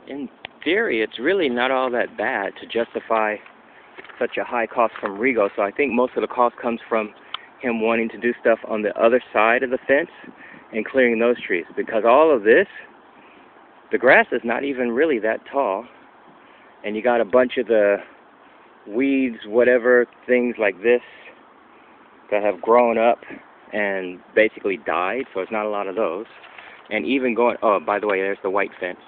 In theory, it's really not all that bad to justify such a high cost from Rigo. So I think most of the cost comes from him wanting to do stuff on the other side of the fence and clearing those trees. Because all of this, the grass is not even really that tall. And you got a bunch of the weeds, whatever, things like this that have grown up and basically died. So it's not a lot of those. And even going, oh, by the way, there's the white fence.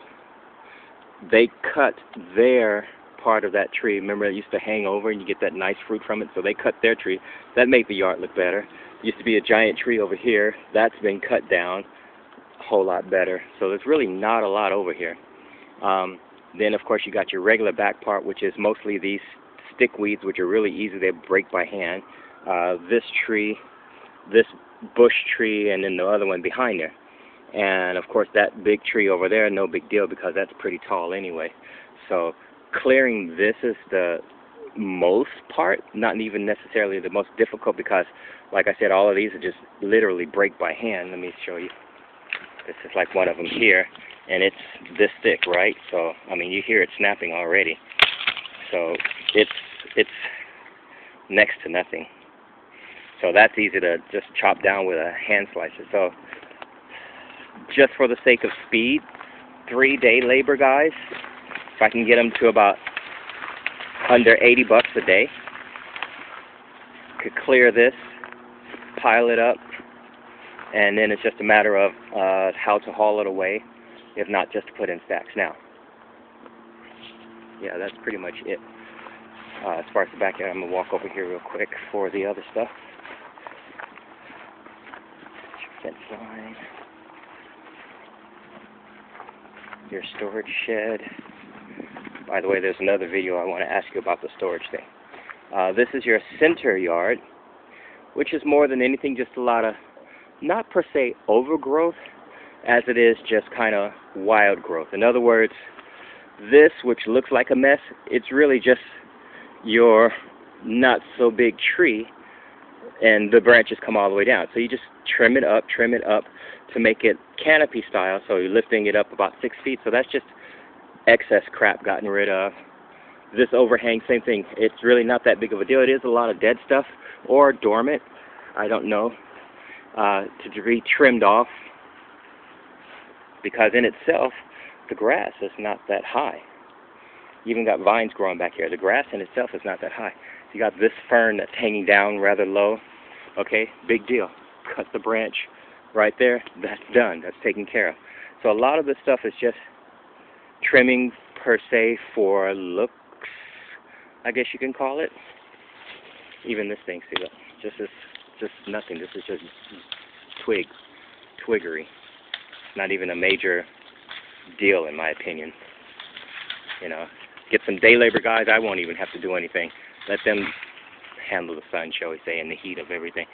They cut their part of that tree. Remember, it used to hang over and you get that nice fruit from it, so they cut their tree. That made the yard look better. Used to be a giant tree over here. That's been cut down a whole lot better. So there's really not a lot over here. Then, of course, you got your regular back part, which is mostly these stick weeds, which are really easy to break by hand. This tree, this bush tree, and then the other one behind there. And, of course, that big tree over there, no big deal because that's pretty tall anyway. So clearing this is the most part, not even necessarily the most difficult because, like I said, all of these are just literally break by hand. Let me show you. This is like one of them here, and it's this thick, right? So, I mean, you hear it snapping already. So it's next to nothing. So that's easy to just chop down with a hand slicer. So just for the sake of speed, 3-day labor guys, if I can get them to about under $80 a day, could clear this, pile it up, and then it's just a matter of how to haul it away, if not just to put in stacks. Now, yeah, that's pretty much it. As far as the backyard, I'm going to walk over here real quick for the other stuff. Fence line. Your storage shed. By the way, there's another video I want to ask you about the storage thing. This is your center yard, which is more than anything just a lot of, not per se overgrowth, as it is just kind of wild growth. In other words, this, which looks like a mess, it's really just your not so big tree, and the branches come all the way down. So you just trim it up to make it canopy style, so you're lifting it up about 6 feet. So that's just excess crap gotten rid of. This overhang, same thing. It's really not that big of a deal. It is a lot of dead stuff or dormant, I don't know, to be trimmed off, because in itself the grass is not that high. You even got vines growing back here. The grass in itself is not that high. You got this fern that's hanging down rather low. Okay, big deal. Cut the branch right there. That's done. That's taken care of. So a lot of this stuff is just trimming per se for looks, I guess you can call it. Even this thing, see, look, just nothing. This is just twiggery. Not even a major deal in my opinion. You know, get some day labor guys. I won't even have to do anything. Let them handle the sun, shall we say, and the heat of everything.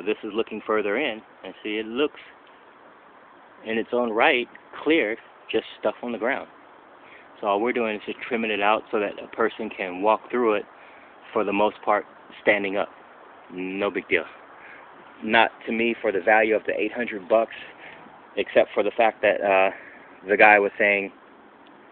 This is looking further in, and see, it looks in its own right clear, just stuff on the ground. So all we're doing is just trimming it out so that a person can walk through it, for the most part, standing up. No big deal. Not to me for the value of the $800, except for the fact that the guy was saying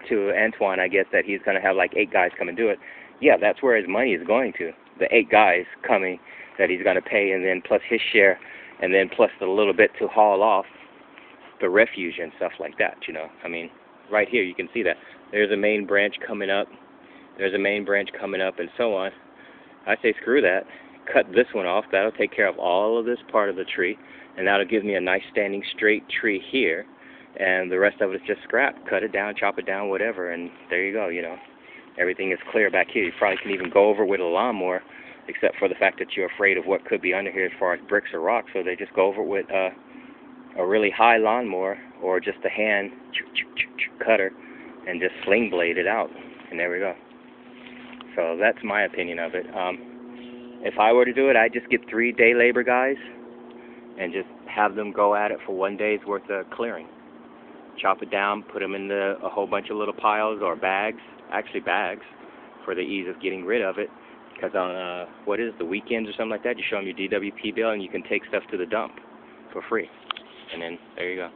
to Antoine, I guess, that he's going to have like 8 guys come and do it. Yeah, that's where his money is going to. The 8 guys coming that he's going to pay, and then plus his share, and then plus the little bit to haul off the refuge and stuff like that, you know. I mean, right here you can see that. There's a main branch coming up. There's a main branch coming up, and so on. I say screw that. Cut this one off. That'll take care of all of this part of the tree, and that'll give me a nice standing straight tree here, and the rest of it is just scrap. Cut it down, chop it down, whatever, and there you go, you know. Everything is clear back here. You probably can even go over with a lawnmower, except for the fact that you're afraid of what could be under here as far as bricks or rocks, so they just go over with a really high lawnmower or just a hand cutter and just sling blade it out, and there we go. So that's my opinion of it. If I were to do it, I'd just get 3 day labor guys and just have them go at it for 1 day's worth of clearing. Chop it down, put them in a whole bunch of little piles or bags, actually bags, for the ease of getting rid of it. Because on, the weekends or something like that, you show them your DWP bill and you can take stuff to the dump for free. And then, there you go.